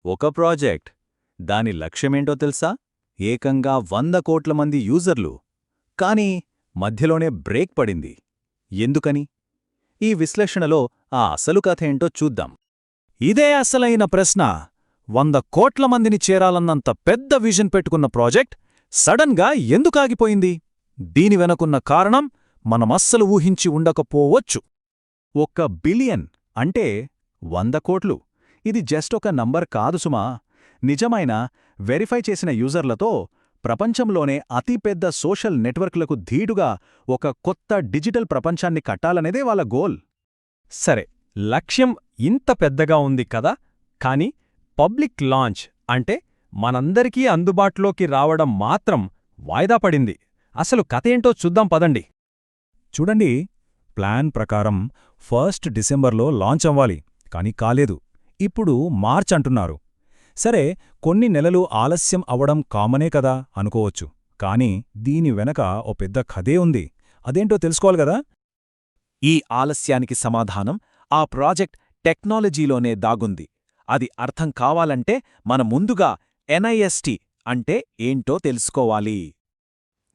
ఒక ప్రాజెక్ట్. దాని లక్ష్యమేంటో తెలుసా? ఏకంగా 100 కోట్ల మంది యూజర్లు. కానీ మధ్యలోనే బ్రేక్ పడింది. ఎందుకని? ఈ విశ్లేషణలో ఆ అసలు కథ ఏంటో చూద్దాం. ఇదే అసలైన ప్రశ్న. 100 కోట్ల మందిని చేరాలన్నంత పెద్ద విజన్ పెట్టుకున్న ప్రాజెక్ట్ సడన్గా ఎందుకాగిపోయింది? దీని వెనకున్న కారణం మనమస్సలు ఊహించి ఉండకపోవచ్చు. 1 బిలియన్ అంటే 100 కోట్లు. ఇది జస్ట్ ఒక నంబర్ కాదు సుమా. నిజమైన, వెరిఫై చేసిన యూజర్లతో ప్రపంచంలోనే అతిపెద్ద సోషల్ నెట్వర్క్లకు ధీటుగా ఒక కొత్త డిజిటల్ ప్రపంచాన్ని కట్టాలనేదే వాళ్ళ గోల్. సరే, లక్ష్యం ఇంత పెద్దగా ఉంది కదా, కాని పబ్లిక్ లాంచ్ అంటే మనందరికీ అందుబాటులోకి రావడం మాత్రం వాయిదా పడింది. అసలు కథేంటో చూద్దాం పదండి. చూడండి, ప్లాన్ ప్రకారం 1 డిసెంబర్లో లాంచ్ అవ్వాలి, కాని కాలేదు. ఇప్పుడు మార్చ్ అంటున్నారు. సరే, కొన్ని నెలలు ఆలస్యం అవడం కామనే కదా అనుకోవచ్చు. కాని దీని వెనక ఓ పెద్ద కథే ఉంది. అదేంటో తెలుసుకోవాలి గదా. ఈ ఆలస్యానికి సమాధానం ఆ ప్రాజెక్ట్ టెక్నాలజీలోనే దాగుంది. అది అర్థం కావాలంటే మన ముందుగా NIST అంటే ఏంటో తెలుసుకోవాలి.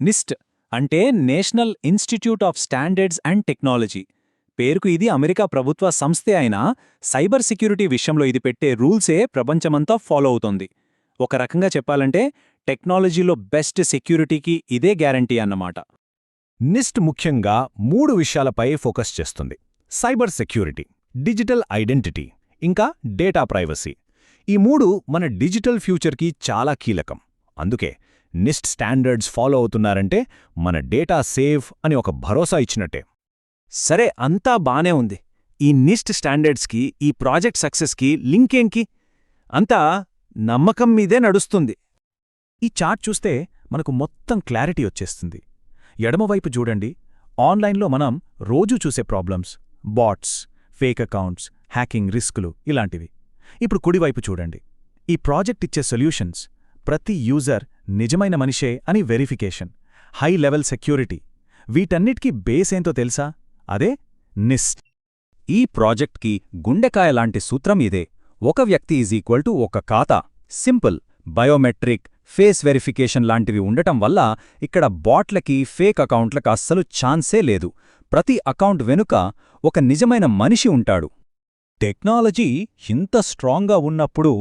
నిస్ట్ అంటే national institute of standards and technology. పేరుకు ఇది అమెరికా ప్రభుత్వ సంస్థే అయినా సైబర్ సెక్యూరిటీ విషయంలో ఇది పెట్టే రూల్సే ప్రపంచమంతా ఫాలో అవుతోంది. ఒక రకంగా చెప్పాలంటే టెక్నాలజీలో బెస్ట్ సెక్యూరిటీకి ఇదే గ్యారంటీ అన్నమాట. నిస్ట్ ముఖ్యంగా 3 విషయాలపై ఫోకస్ చేస్తుంది: సైబర్ సెక్యూరిటీ, డిజిటల్ ఐడెంటిటీ, ఇంకా డేటా ప్రైవసీ. ఈ 3 మన డిజిటల్ ఫ్యూచర్కి చాలా కీలకం. అందుకే నిస్ట్ స్టాండర్డ్స్ ఫాలో అవుతున్నారంటే మన డేటా సేఫ్ అని ఒక భరోసా ఇచ్చినట్టే. సరే, అంతా బానే ఉంది. ఈ నిస్ట్ స్టాండర్డ్స్కి ఈ ప్రాజెక్ట్ సక్సెస్కి లింకేంకి? అంతా నమ్మకం మీదే నడుస్తుంది. ఈ చార్ట్ చూస్తే మనకు మొత్తం క్లారిటీ వచ్చేస్తుంది. ఎడమవైపు చూడండి, ఆన్లైన్లో మనం రోజూ చూసే problems, bots, fake accounts, hacking రిస్కులు ఇలాంటివి. ఇప్పుడు కుడివైపు చూడండి, ఈ ప్రాజెక్ట్ ఇచ్చే సొల్యూషన్స్. ప్రతి యూజర్ నిజమైన మనిషే అని వెరిఫికేషన్, హై లెవెల్ సెక్యూరిటీ. వీటన్నిటికీ బేస్ ఏంతో తెలుసా? అదే నిస్ట్. ఈ ప్రాజెక్ట్కి గుండెకాయ లాంటి సూత్రం ఇదే. ఒక వ్యక్తి = ఒక ఖాతా. సింపుల్. బయోమెట్రిక్, ఫేస్ వెరిఫికేషన్ లాంటివి ఉండటం వల్ల ఇక్కడ బాట్లకి, ఫేక్ అకౌంట్లకు అస్సలు ఛాన్సే లేదు. ప్రతి అకౌంట్ వెనుక ఒక నిజమైన మనిషి ఉంటాడు. టెక్నాలజీ ఇంత స్ట్రాంగ్గా ఉన్నప్పుడు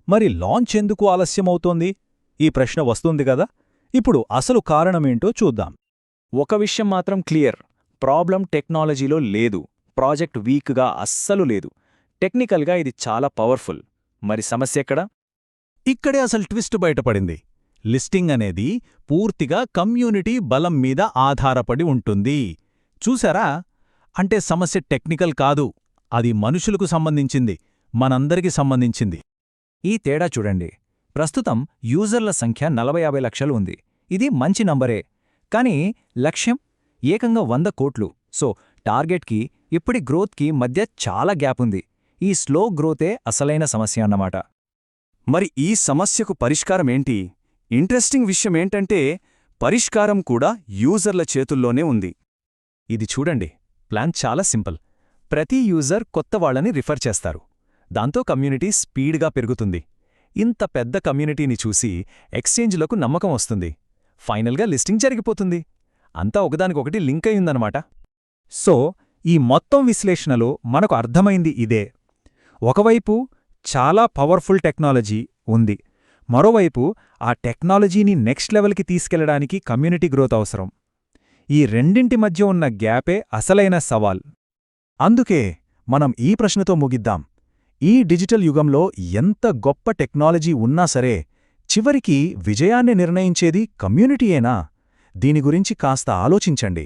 మరి లాంచ్ ఎందుకు ఆలస్యమవుతోంది? ఈ ప్రశ్న వస్తుంది గదా. ఇప్పుడు అసలు కారణమేంటో చూద్దాం. ఒక విషయం మాత్రం క్లియర్. ప్రాబ్లం టెక్నాలజీలో లేదు. ప్రాజెక్ట్ వీక్గా అస్సలు లేదు. టెక్నికల్గా ఇది చాలా పవర్ఫుల్. మరి సమస్య ఎక్కడ? ఇక్కడే అసలు ట్విస్ట్ బయటపడింది. లిస్టింగ్ అనేది పూర్తిగా కమ్యూనిటీ బలం మీద ఆధారపడి ఉంటుంది. చూసారా? అంటే సమస్య టెక్నికల్ కాదు, అది మనుషులకు సంబంధించింది, మనందరికి సంబంధించింది. ఈ తేడా చూడండి. ప్రస్తుతం యూజర్ల సంఖ్య 40-50 లక్షలు ఉంది. ఇది మంచి నంబరే. కానీ లక్ష్యం ఏకంగా 100 కోట్లు. సో టార్గెట్కి ఇప్పటి గ్రోత్కి మధ్య చాలా గ్యాప్ ఉంది. ఈ స్లో గ్రోతే అసలైన సమస్య అన్నమాట. మరి ఈ సమస్యకు పరిష్కారమేంటి? ఇంట్రెస్టింగ్ విషయమేంటంటే పరిష్కారం కూడా యూజర్ల చేతుల్లోనే ఉంది. ఇది చూడండి, ప్లాన్ చాలా సింపుల్. ప్రతి యూజర్ కొత్త వాళ్ళని రిఫర్ చేస్తారు. దాంతో కమ్యూనిటీ స్పీడ్గా పెరుగుతుంది. ఇంత పెద్ద కమ్యూనిటీని చూసి ఎక్స్చేంజ్లకు నమ్మకం వస్తుంది. ఫైనల్గా లిస్టింగ్ జరిగిపోతుంది. అంతా ఒకదానికొకటి లింక్ అయ్యిందనమాట. సో ఈ మొత్తం విశ్లేషణలో మనకు అర్థమైంది ఇదే. ఒకవైపు చాలా పవర్ఫుల్ టెక్నాలజీ ఉంది, మరోవైపు ఆ టెక్నాలజీని నెక్స్ట్ లెవెల్కి తీసుకెళ్లడానికి కమ్యూనిటీ గ్రోత్ అవసరం. ఈ రెండింటి మధ్య ఉన్న గ్యాపే అసలైన సవాల్. అందుకే మనం ఈ ప్రశ్నతో ముగిద్దాం. ఈ డిజిటల్ యుగంలో ఎంత గొప్ప టెక్నాలజీ ఉన్నా సరే, చివరికి విజయాన్ని నిర్ణయించేది కమ్యూనిటీయేనా? దీని గురించి కాస్త ఆలోచించండి.